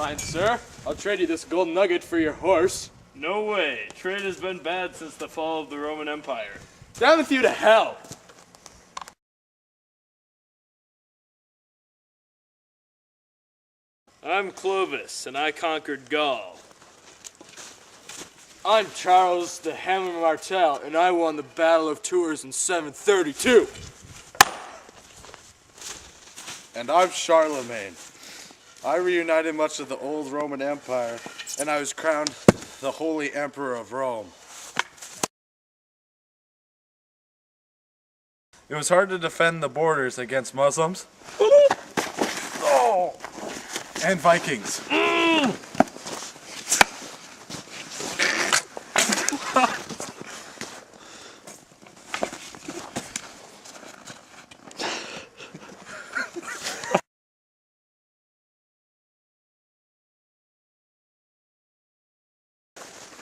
Fine, sir. I'll trade you this gold nugget for your horse. No way. Trade has been bad since the fall of the Roman Empire. Down with you to hell! I'm Clovis, and I conquered Gaul. I'm Charles the Hammer Martel, and I won the Battle of Tours in 732. And I'm Charlemagne. I reunited much of the old Roman Empire, and I was crowned the Holy Emperor of Rome. It was hard to defend the borders against Muslims and Vikings.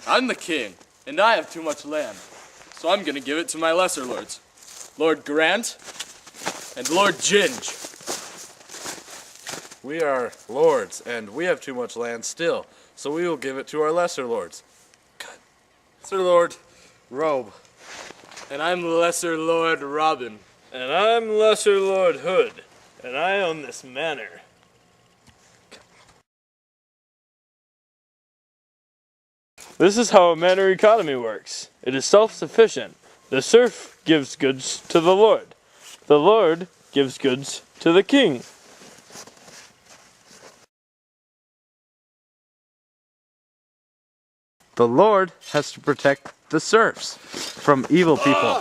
I'm the king, and I have too much land, so I'm gonna give it to my lesser lords. Lord Grant and Lord Ginge. We are lords, and we have too much land still, so we will give it to our lesser lords. Sir Lord Robe. And I'm Lesser Lord Robin. And I'm Lesser Lord Hood, and I own this manor. This is how a manor economy works. It is self-sufficient. The serf gives goods to the lord. The lord gives goods to the king. The Lord has to protect the serfs from evil people.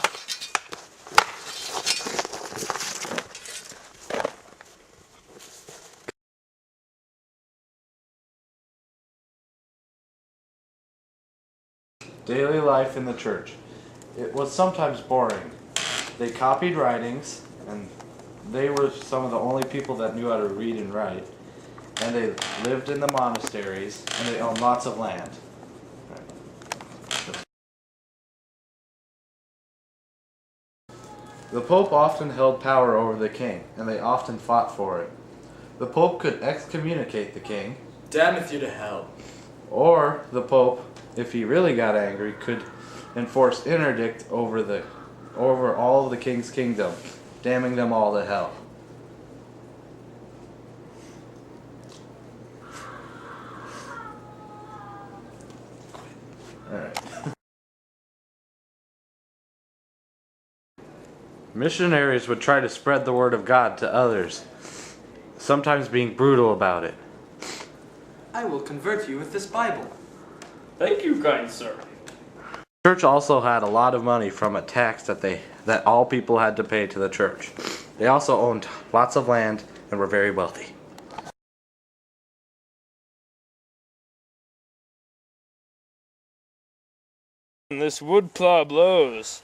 Daily life in the church. It was sometimes boring. They copied writings, and they were some of the only people that knew how to read and write. And they lived in the monasteries, and they owned lots of land. The Pope often held power over the king, and they often fought for it. The Pope could excommunicate the king, Damneth you to hell. or the Pope, if he really got angry, could enforce interdict over all of the king's kingdom, damning them all to hell. Alright. Missionaries would try to spread the word of God to others, sometimes being brutal about it. I will convert you with this Bible. Thank you, kind sir. The church also had a lot of money from a tax that all people had to pay to the church. They also owned lots of land and were very wealthy. This wood plow blows.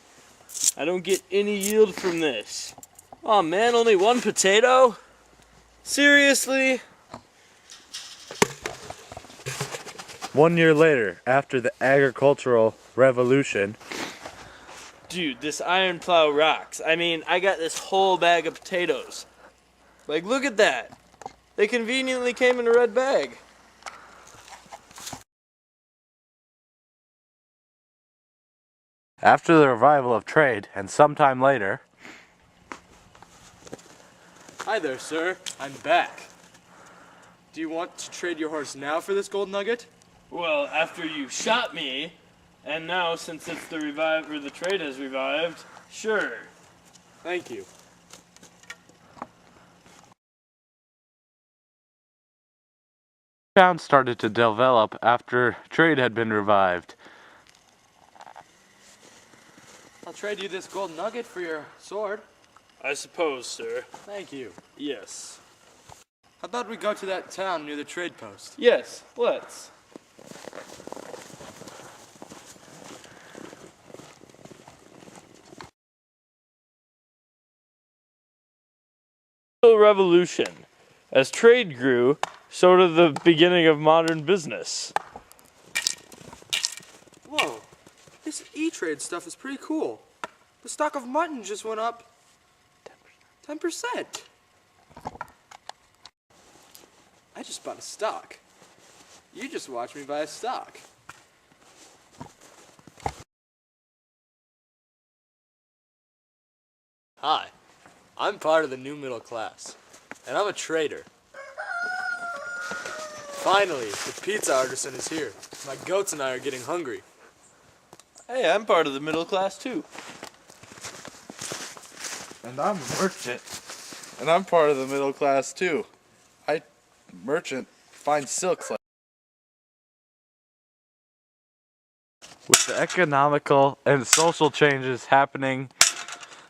I don't get any yield from this. Oh man, only one potato? Seriously? 1 year later, after the agricultural revolution, Dude, this iron plow rocks. I mean, I got this whole bag of potatoes. Like, look at that. They conveniently came in a red bag. after the revival of trade, and sometime later, Hi there, sir. I'm back. Do you want to trade your horse now for this gold nugget? Well, after you shot me, and now since it's the trade has revived, sure. Thank you. town started to develop after trade had been revived. I'll trade you this gold nugget for your sword. I suppose, sir. Thank you. Yes. How about we go to that town near the trade post? Yes, let's. Revolution. As trade grew, so did the beginning of modern business. Whoa, this E-Trade stuff is pretty cool. The stock of mutton just went up 10%. I just bought a stock. You just watch me buy a stock. Hi, I'm part of the new middle class, and I'm a trader. Finally, the pizza artisan is here. My goats and I are getting hungry. Hey, I'm part of the middle class too. And I'm a merchant. And I'm part of the middle class too. Merchant finds silks like. With the economical and social changes happening,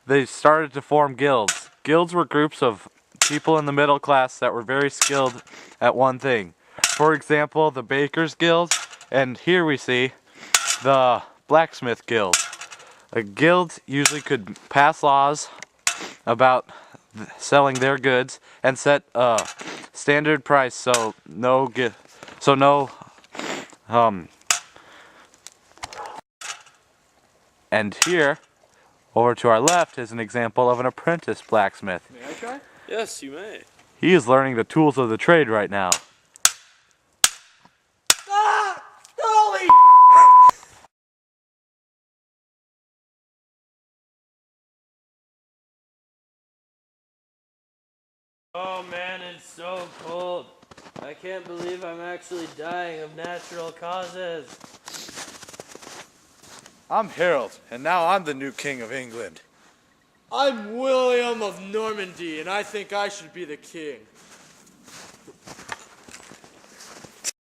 they started to form guilds. Guilds were groups of people in the middle class that were very skilled at one thing. For example, the Bakers Guild, and here we see the Blacksmith Guild. A guild usually could pass laws about selling their goods and set a standard price and here over to our left is an example of an apprentice blacksmith. May I try? Yes, you may. He is learning the tools of the trade right now. Holy! Oh man, it's so cold. I can't believe I'm actually dying of natural causes. I'm Harold, and now I'm the new king of England. I'm William of Normandy, and I think I should be the king.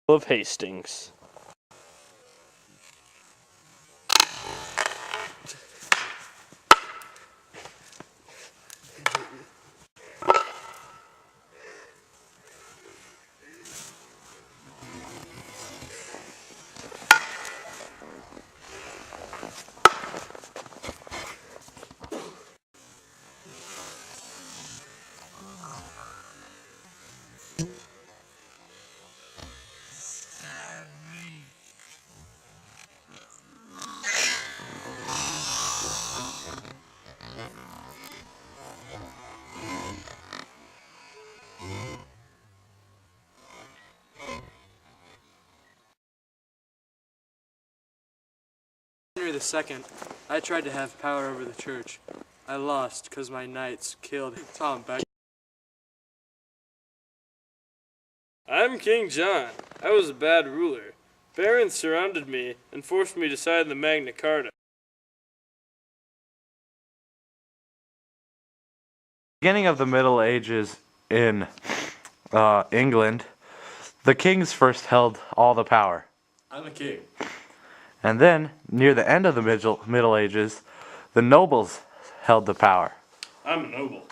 Of Hastings. Henry II, I tried to have power over the church. I lost because my knights killed Tom back. I'm King John. I was a bad ruler. Barons surrounded me and forced me to sign the Magna Carta. Beginning of the Middle Ages in England, the kings first held all the power. I'm a king. And then, near the end of the Middle Ages, the nobles held the power. I'm a noble.